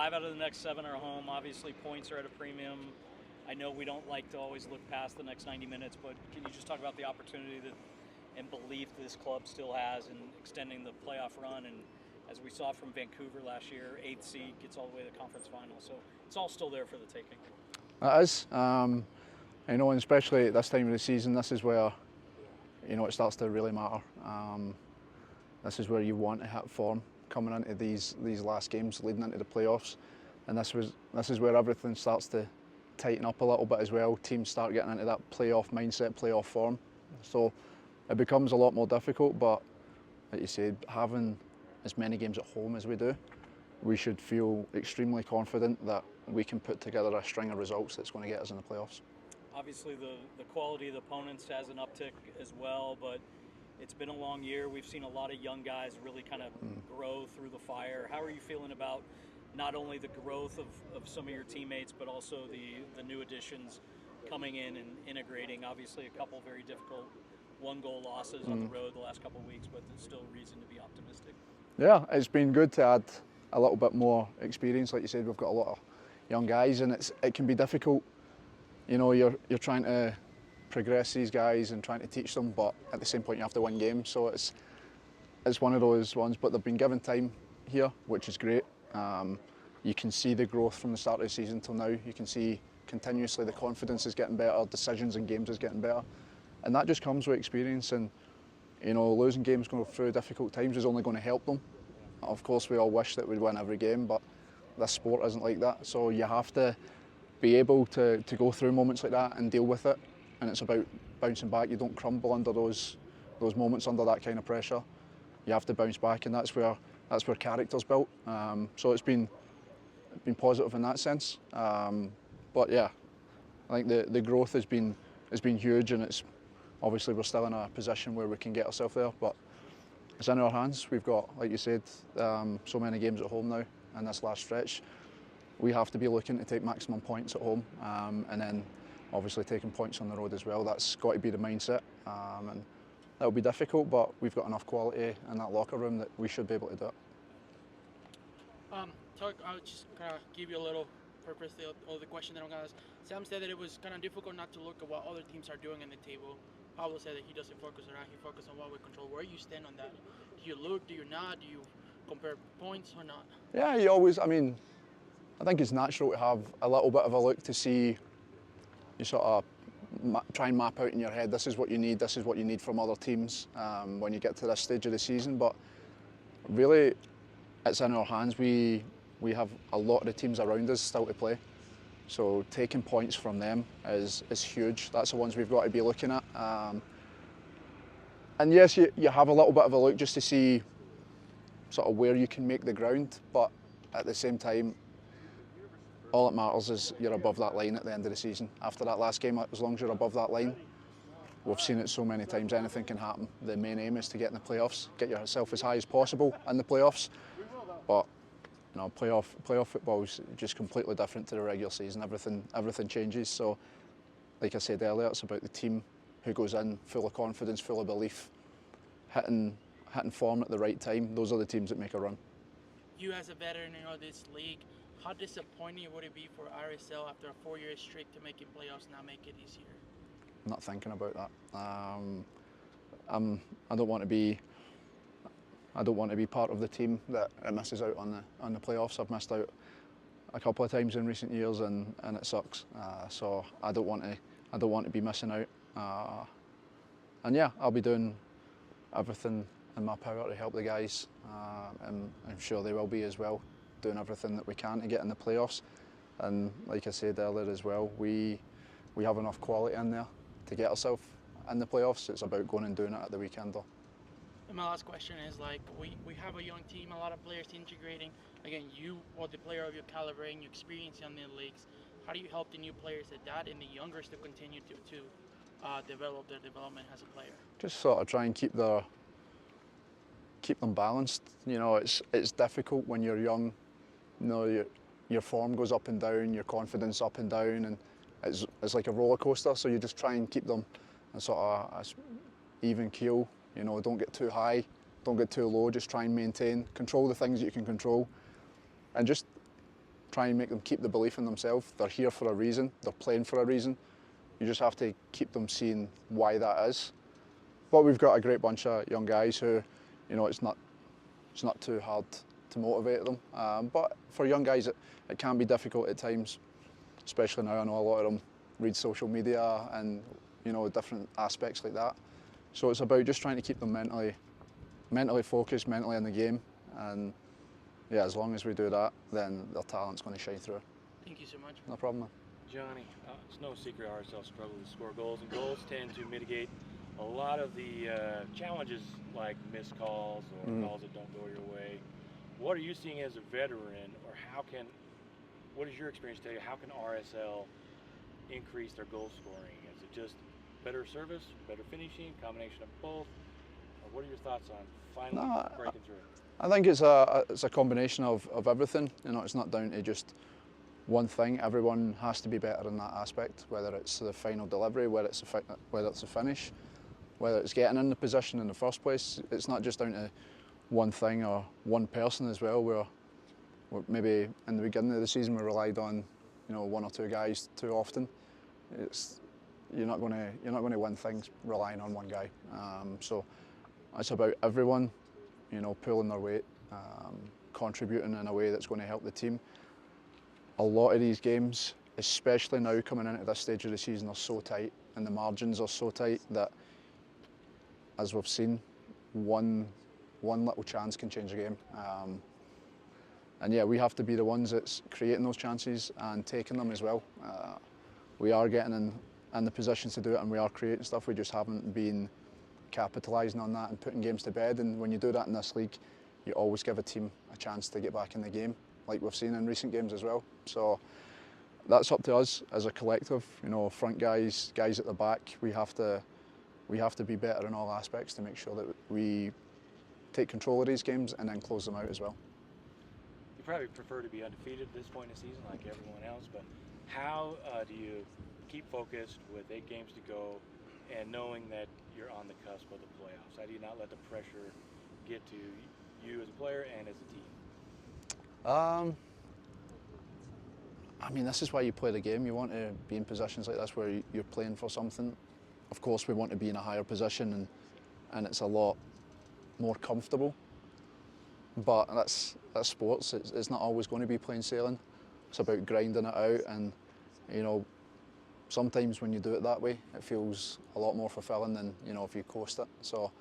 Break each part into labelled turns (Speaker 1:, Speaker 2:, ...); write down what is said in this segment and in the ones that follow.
Speaker 1: 5 out of the next 7 are home. Obviously, points are at a premium. I know we don't like to always look past the next 90 minutes, but can you just talk about the opportunity and belief this club still has in extending the playoff run? And as we saw from Vancouver last year, 8th seed gets all the way to the conference final. So it's all still there for the taking.
Speaker 2: It is. And especially at this time of the season, this is where, it starts to really matter. This is where you want to hit form coming into these last games, leading into the playoffs. And this is where everything starts to tighten up a little bit as well. Teams start getting into that playoff mindset, playoff form. So it becomes a lot more difficult, but like you said, having as many games at home as we do, we should feel extremely confident that we can put together a string of results that's going to get us in the playoffs.
Speaker 1: Obviously, the quality of the opponents has an uptick as well, but it's been a long year. We've seen a lot of young guys really kind of grow through the fire. How are you feeling about not only the growth of some of your teammates, but also the new additions coming in and integrating? Obviously, a couple very difficult one-goal losses on the road the last couple of weeks, but there's still reason to be optimistic.
Speaker 2: Yeah, it's been good to add a little bit more experience. Like you said, we've got a lot of young guys, and it can be difficult. You're trying to progress these guys and trying to teach them, but at the same point you have to win games. So it's one of those ones, but they've been given time here, which is great. You can see the growth from the start of the season till now. You can see continuously the confidence is getting better, decisions in games is getting better, and that just comes with experience. And losing games going through difficult times is only going to help them. Of course, we all wish that we'd win every game, but this sport isn't like that. So you have to be able to go through moments like that and deal with it. And it's about bouncing back. You don't crumble under those moments, under that kind of pressure. You have to bounce back, and that's where character's built. So it's been positive in that sense. But yeah, I think the growth has been huge, and it's obviously we're still in a position where we can get ourselves there. But it's in our hands. We've got, like you said, so many games at home now in this last stretch. We have to be looking to take maximum points at home, and then obviously taking points on the road as well. That's got to be the mindset, and that'll be difficult, but we've got enough quality in that locker room that we should be able to do it.
Speaker 3: I'll just kind of give you a little purpose of the question that I'm going to ask. Sam said that it was kind of difficult not to look at what other teams are doing in the table. Pablo said that he doesn't focus on that, he focuses on what we control. Where do you stand on that? Do you look, do you not? Do you compare points or not?
Speaker 2: Yeah, I think it's natural to have a little bit of a look to see, you sort of try and map out in your head, this is what you need from other teams when you get to this stage of the season. But really, it's in our hands. We have a lot of the teams around us still to play. So taking points from them is huge. That's the ones we've got to be looking at. And yes, you have a little bit of a look just to see sort of where you can make the ground, but at the same time, all that matters is you're above that line at the end of the season. After that last game, as long as you're above that line, we've seen it so many times, anything can happen. The main aim is to get in the playoffs, get yourself as high as possible in the playoffs. But playoff football is just completely different to the regular season. Everything changes. So, like I said earlier, it's about the team who goes in full of confidence, full of belief, hitting form at the right time. Those are the teams that make a run.
Speaker 3: You as a veteran in this league, how disappointing would it be for RSL after a 4-year streak to make it playoffs, not make it this year?
Speaker 2: I'm not thinking about that. I don't want to be part of the team that misses out on the playoffs. I've missed out a couple of times in recent years, and it sucks. So I don't want to be missing out. And yeah, I'll be doing everything in my power to help the guys, and I'm sure they will be as well, doing everything that we can to get in the playoffs. And like I said earlier as well, we have enough quality in there to get ourselves in the playoffs. It's about going and doing it at the weekend though.
Speaker 3: And my last question is, we have a young team, a lot of players integrating. Again, you are the player of your caliber and your experience in the leagues. How do you help the new players adapt and the youngers to continue to develop their development as a player?
Speaker 2: Just sort of try and keep them balanced. It's difficult when you're young. Your form goes up and down, your confidence up and down, and it's like a roller coaster. So you just try and keep them a sort of a even keel. Don't get too high, don't get too low. Just try and control the things that you can control, and just try and make them keep the belief in themselves. They're here for a reason. They're playing for a reason. You just have to keep them seeing why that is. But we've got a great bunch of young guys who, you know, it's not too hard to motivate them. But for young guys, it can be difficult at times, especially now. I know a lot of them read social media and, you know, different aspects like that. So it's about just trying to keep them mentally focused, mentally in the game, and yeah, as long as we do that, then their talent's going to shine through.
Speaker 3: Thank you so much.
Speaker 2: No problem, man.
Speaker 4: Johnny, it's no secret RSL struggle to score goals, and goals tend to mitigate a lot of the challenges like missed calls or calls that don't go your way. What are you seeing as a veteran, or what does your experience tell you? How can RSL increase their goal scoring? Is it just better service, better finishing, combination of both? Or what are your thoughts on finally breaking through?
Speaker 2: I think it's a combination of everything. You know, it's not down to just one thing. Everyone has to be better in that aspect, whether it's the final delivery, whether it's a finish, whether it's getting in the position in the first place. It's not just down to one thing or one person as well. We're maybe in the beginning of the season we relied on, you know, one or two guys too often. You're not going to win things relying on one guy. So it's about everyone, you know, pulling their weight, contributing in a way that's going to help the team. A lot of these games, especially now coming into this stage of the season, are so tight and the margins are so tight that, as we've seen, one little chance can change a game. And yeah, we have to be the ones that's creating those chances and taking them as well. We are getting in the positions to do it, and we are creating stuff. We just haven't been capitalising on that and putting games to bed. And when you do that in this league, you always give a team a chance to get back in the game, like we've seen in recent games as well. So that's up to us as a collective. You know, front guys at the back. We have to be better in all aspects to make sure that we take control of these games and then close them out as well.
Speaker 4: You probably prefer to be undefeated at this point in the season, like everyone else. But how do you keep focused with 8 games to go and knowing that you're on the cusp of the playoffs? How do you not let the pressure get to you as a player and as a team?
Speaker 2: I mean, this is why you play the game. You want to be in positions like this where you're playing for something. Of course, we want to be in a higher position, and it's a lot more comfortable. But that's sports. It's not always going to be plain sailing. It's about grinding it out, and you know, sometimes when you do it that way, it feels a lot more fulfilling than, you know, if you coast it. So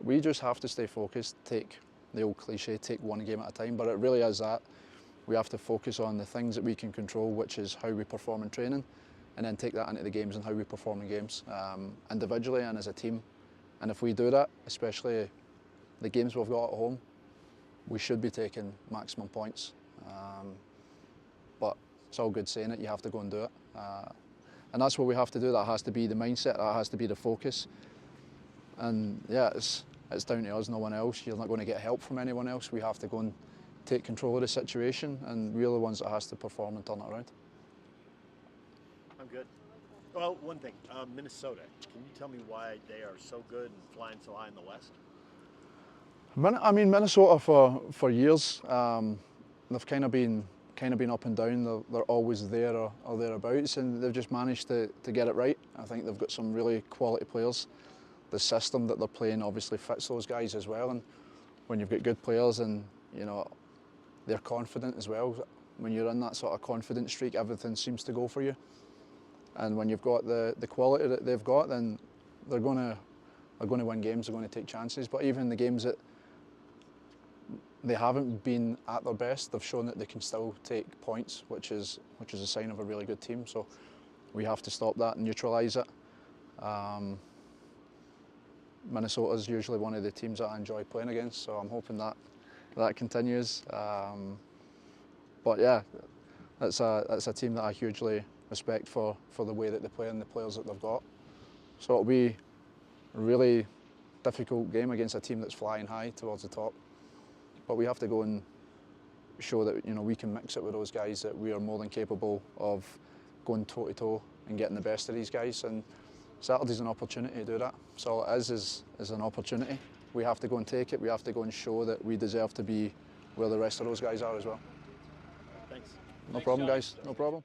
Speaker 2: we just have to stay focused. Take the old cliche, take one game at a time. But it really is that. We have to focus on the things that we can control, which is how we perform in training, and then take that into the games and how we perform in games, individually and as a team. And if we do that, especially the games we've got at home, we should be taking maximum points. But it's all good saying it, you have to go and do it. And that's what we have to do. That has to be the mindset, that has to be the focus. And yeah, it's down to us, no one else. You're not going to get help from anyone else. We have to go and take control of the situation, and we're the ones that has to perform and turn it around.
Speaker 5: I'm good. Well, one thing, Minnesota. Can you tell me why they are so good and flying so high in the West?
Speaker 2: I mean, Minnesota for years, they've kind of been up and down. They're always there or thereabouts, and they've just managed to get it right. I think they've got some really quality players. The system that they're playing obviously fits those guys as well, and when you've got good players and, you know, they're confident as well. When you're in that sort of confident streak, everything seems to go for you. And when you've got the quality that they've got, then they're going to win games. They're going to take chances. But even the games that they haven't been at their best, they've shown that they can still take points, which is a sign of a really good team. So we have to stop that and neutralise it. Minnesota's usually one of the teams that I enjoy playing against, so I'm hoping that continues. But yeah, that's a team that I hugely respect for the way that they play and the players that they've got. So it'll be a really difficult game against a team that's flying high towards the top. But we have to go and show that, you know, we can mix it with those guys, that we are more than capable of going toe to toe and getting the best of these guys. And Saturday's an opportunity to do that. So all it is an opportunity. We have to go and take it. We have to go and show that we deserve to be where the rest of those guys are as well.
Speaker 5: Thank you.
Speaker 2: No problem, guys. No problem.